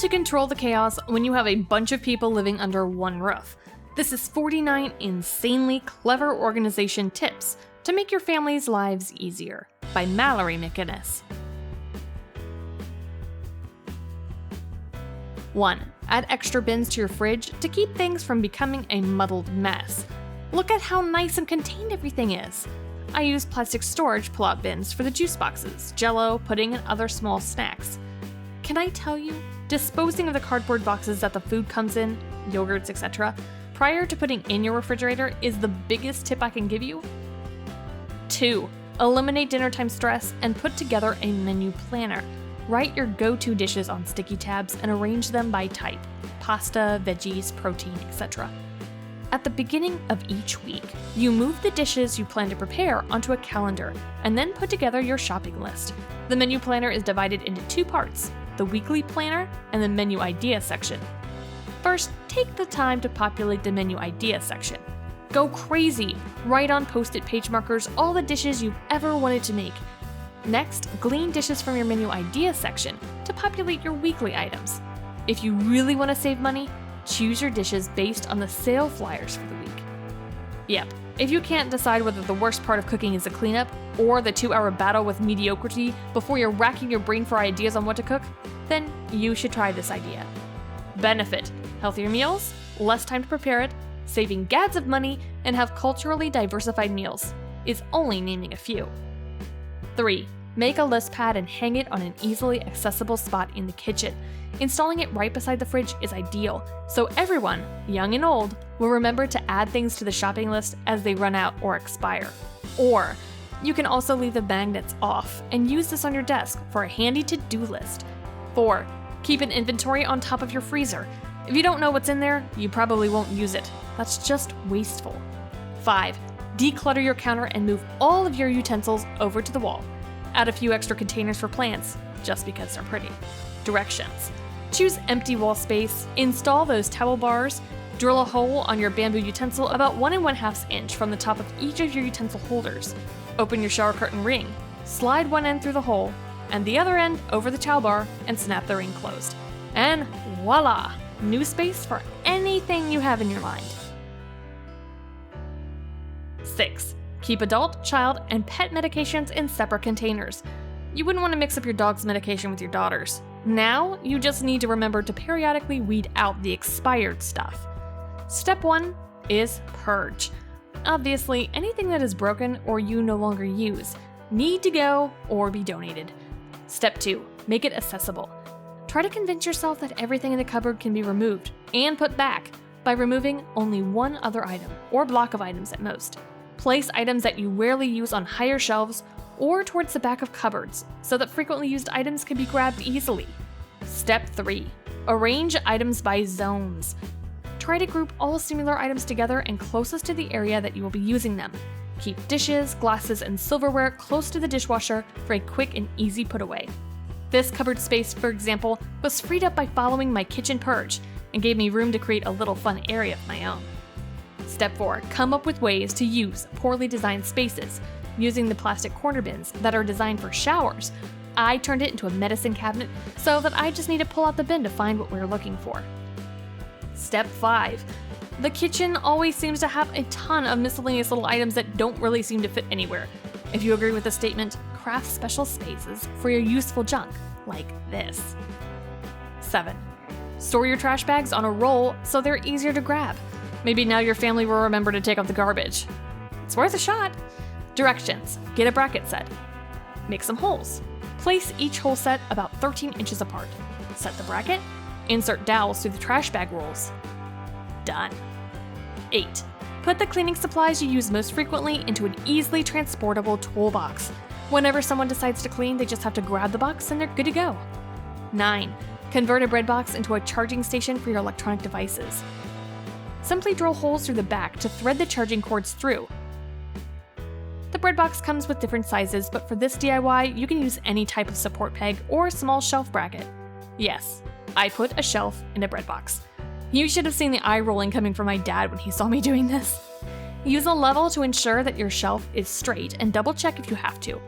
to control the chaos when you have a bunch of people living under one roof. This is 49 insanely clever organization tips to make your family's lives easier by Mallory McInnes. 1. Add extra bins to your fridge to keep things from becoming a muddled mess. Look at how nice and contained everything is. I use plastic storage pull-out bins for the juice boxes, jello, pudding, and other small snacks. Can I tell you, disposing of the cardboard boxes that the food comes in, yogurts, etc., prior to putting in your refrigerator is the biggest tip I can give you? 2. Eliminate dinner time stress and put together a menu planner. Write your go-to dishes on sticky tabs and arrange them by type: pasta, veggies, protein, etc. At the beginning of each week, you move the dishes you plan to prepare onto a calendar and then put together your shopping list. The menu planner is divided into 2 parts: the weekly planner and the menu idea section. First, take the time to populate the menu idea section. Go crazy! Write on Post-it page markers all the dishes you've ever wanted to make. Next, glean dishes from your menu idea section to populate your weekly items. If you really want to save money, choose your dishes based on the sale flyers for the week. Yep, if you can't decide whether the worst part of cooking is the cleanup or the 2-hour battle with mediocrity before you're racking your brain for ideas on what to cook, then you should try this idea. Benefit: healthier meals, less time to prepare it, saving gads of money, and have culturally diversified meals, is only naming a few. 3. Make a list pad and hang it on an easily accessible spot in the kitchen. Installing it right beside the fridge is ideal, so everyone, young and old, will remember to add things to the shopping list as they run out or expire. Or, you can also leave the magnets off and use this on your desk for a handy to-do list. 4. Keep an inventory on top of your freezer. If you don't know what's in there, you probably won't use it. That's just wasteful. 5. Declutter your counter and move all of your utensils over to the wall. Add a few extra containers for plants, just because they're pretty. Directions: choose empty wall space, install those towel bars, drill a hole on your bamboo utensil about 1 1/2 inch from the top of each of your utensil holders. Open your shower curtain ring, slide one end through the hole, and the other end over the towel bar and snap the ring closed. And voila! New space for anything you have in your mind. 6. Keep adult, child, and pet medications in separate containers. You wouldn't want to mix up your dog's medication with your daughter's. Now, you just need to remember to periodically weed out the expired stuff. Step 1 is purge. Obviously, anything that is broken or you no longer use need to go or be donated. Step 2, make it accessible. Try to convince yourself that everything in the cupboard can be removed and put back by removing only one other item or block of items at most. Place items that you rarely use on higher shelves or towards the back of cupboards so that frequently used items can be grabbed easily. Step 3. Arrange items by zones. Try to group all similar items together and closest to the area that you will be using them. Keep dishes, glasses, and silverware close to the dishwasher for a quick and easy put away. This cupboard space, for example, was freed up by following my kitchen purge and gave me room to create a little fun area of my own. Step 4. Come up with ways to use poorly designed spaces. Using the plastic corner bins that are designed for showers, I turned it into a medicine cabinet so that I just need to pull out the bin to find what we're looking for. Step 5. The kitchen always seems to have a ton of miscellaneous little items that don't really seem to fit anywhere. If you agree with the statement, craft special spaces for your useful junk, like this. 7. Store your trash bags on a roll so they're easier to grab. Maybe now your family will remember to take out the garbage. It's worth a shot. Directions: get a bracket set. Make some holes. Place each hole set about 13 inches apart. Set the bracket. Insert dowels through the trash bag rolls. Done. 8. Put the cleaning supplies you use most frequently into an easily transportable toolbox. Whenever someone decides to clean, they just have to grab the box and they're good to go. 9. Convert a bread box into a charging station for your electronic devices. Simply drill holes through the back to thread the charging cords through. The bread box comes with different sizes, but for this DIY, you can use any type of support peg or small shelf bracket. Yes, I put a shelf in a bread box. You should have seen the eye rolling coming from my dad when he saw me doing this. Use a level to ensure that your shelf is straight and double check if you have to.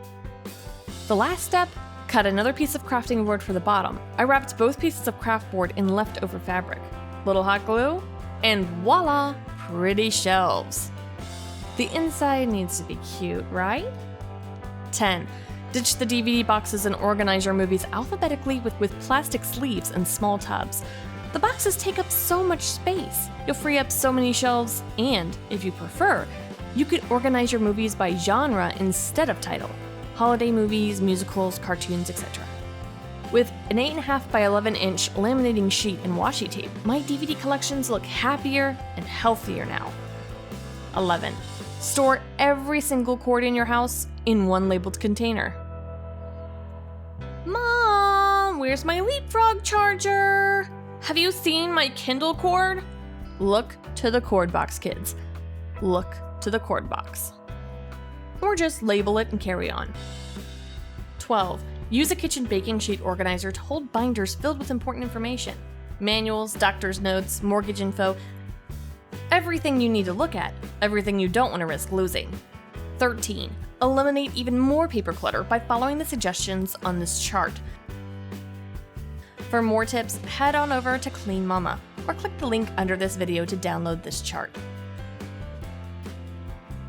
The last step Cut another piece of crafting board for the bottom. I wrapped both pieces of craft board in leftover fabric. Little hot glue, and voila, pretty shelves. The inside needs to be cute, right? 10. Ditch the DVD boxes and organize your movies alphabetically with plastic sleeves and small tubs. The boxes take up so much space. You'll free up so many shelves, and, if you prefer, you could organize your movies by genre instead of title. Holiday movies, musicals, cartoons, etc. With an 8.5 by 11 inch laminating sheet and washi tape, my DVD collections look happier and healthier now. 11. Store every single cord in your house in one labeled container. Mom, where's my Leapfrog charger? Have you seen my Kindle cord? Look to the cord box, kids. Look to the cord box. Or just label it and carry on. 12. Use a kitchen baking sheet organizer to hold binders filled with important information. Manuals, doctor's notes, mortgage info, everything you need to look at, everything you don't want to risk losing. 13. Eliminate even more paper clutter by following the suggestions on this chart. For more tips, head on over to Clean Mama, or click the link under this video to download this chart.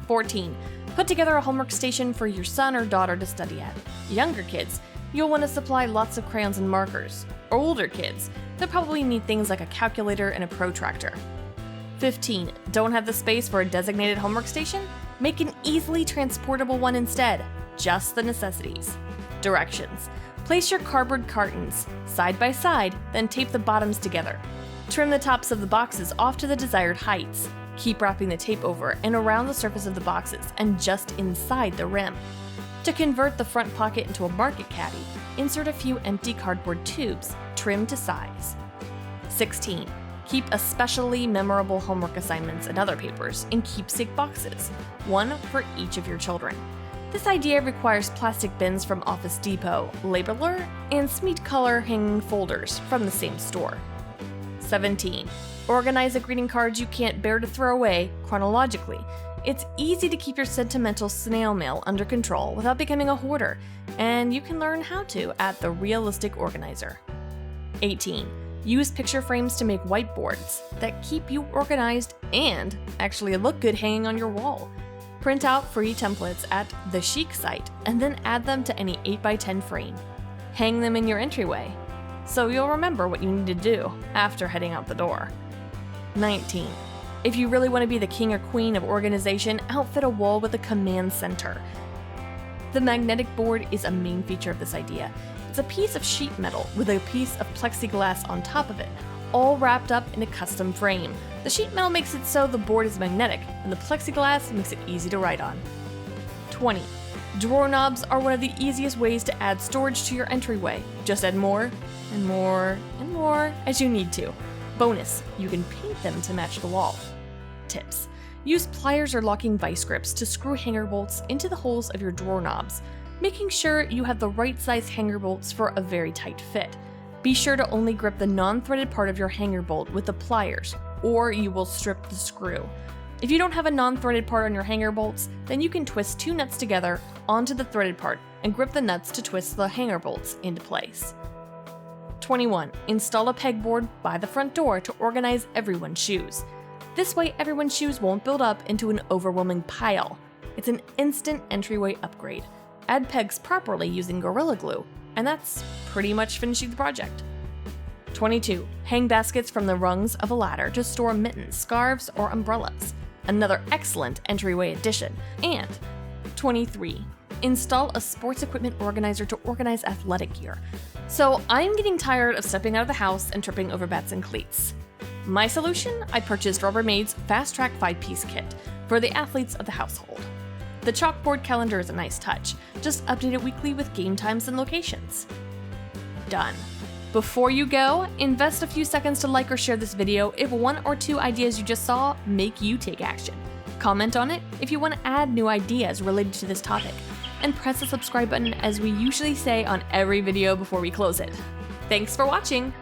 14. Put together a homework station for your son or daughter to study at. Younger kids, you'll want to supply lots of crayons and markers. Older kids, they'll probably need things like a calculator and a protractor. 15. Don't have the space for a designated homework station? Make an easily transportable one instead. Just the necessities. Directions. Place your cardboard cartons side by side, then tape the bottoms together. Trim the tops of the boxes off to the desired heights. Keep wrapping the tape over and around the surface of the boxes and just inside the rim. To convert the front pocket into a market caddy, insert a few empty cardboard tubes, trimmed to size. 16. Keep especially memorable homework assignments and other papers in keepsake boxes, one for each of your children. This idea requires plastic bins from Office Depot, Labeler, and Smeed Color hanging folders from the same store. 17. Organize the greeting cards you can't bear to throw away chronologically. It's easy to keep your sentimental snail mail under control without becoming a hoarder, and you can learn how to at the Realistic Organizer. 18. Use picture frames to make whiteboards that keep you organized and actually look good hanging on your wall. Print out free templates at the Chic site and then add them to any 8x10 frame. Hang them in your entryway, so you'll remember what you need to do after heading out the door. 19. If you really want to be the king or queen of organization, outfit a wall with a command center. The magnetic board is a main feature of this idea. It's a piece of sheet metal with a piece of plexiglass on top of it, all wrapped up in a custom frame. The sheet metal makes it so the board is magnetic, and the plexiglass makes it easy to write on. 20. Drawer knobs are one of the easiest ways to add storage to your entryway. Just add more and more and more as you need to. Bonus, you can paint them to match the wall. Tips. Use pliers or locking vice grips to screw hanger bolts into the holes of your drawer knobs, making sure you have the right size hanger bolts for a very tight fit. Be sure to only grip the non-threaded part of your hanger bolt with the pliers, or you will strip the screw. If you don't have a non-threaded part on your hanger bolts, then you can twist two nuts together onto the threaded part and grip the nuts to twist the hanger bolts into place. 21. Install a pegboard by the front door to organize everyone's shoes. This way, everyone's shoes won't build up into an overwhelming pile. It's an instant entryway upgrade. Add pegs properly using Gorilla Glue, and that's pretty much finishing the project. 22. Hang baskets from the rungs of a ladder to store mittens, scarves, or umbrellas. Another excellent entryway addition. And 23. Install a sports equipment organizer to organize athletic gear. So I'm getting tired of stepping out of the house and tripping over bats and cleats. My solution? I purchased Rubbermaid's Fast Track 5-piece kit for the athletes of the household. The chalkboard calendar is a nice touch. Just update it weekly with game times and locations. Done. Before you go, invest a few seconds to like or share this video if one or two ideas you just saw make you take action. Comment on it if you want to add new ideas related to this topic, and press the subscribe button as we usually say on every video before we close it. Thanks for watching!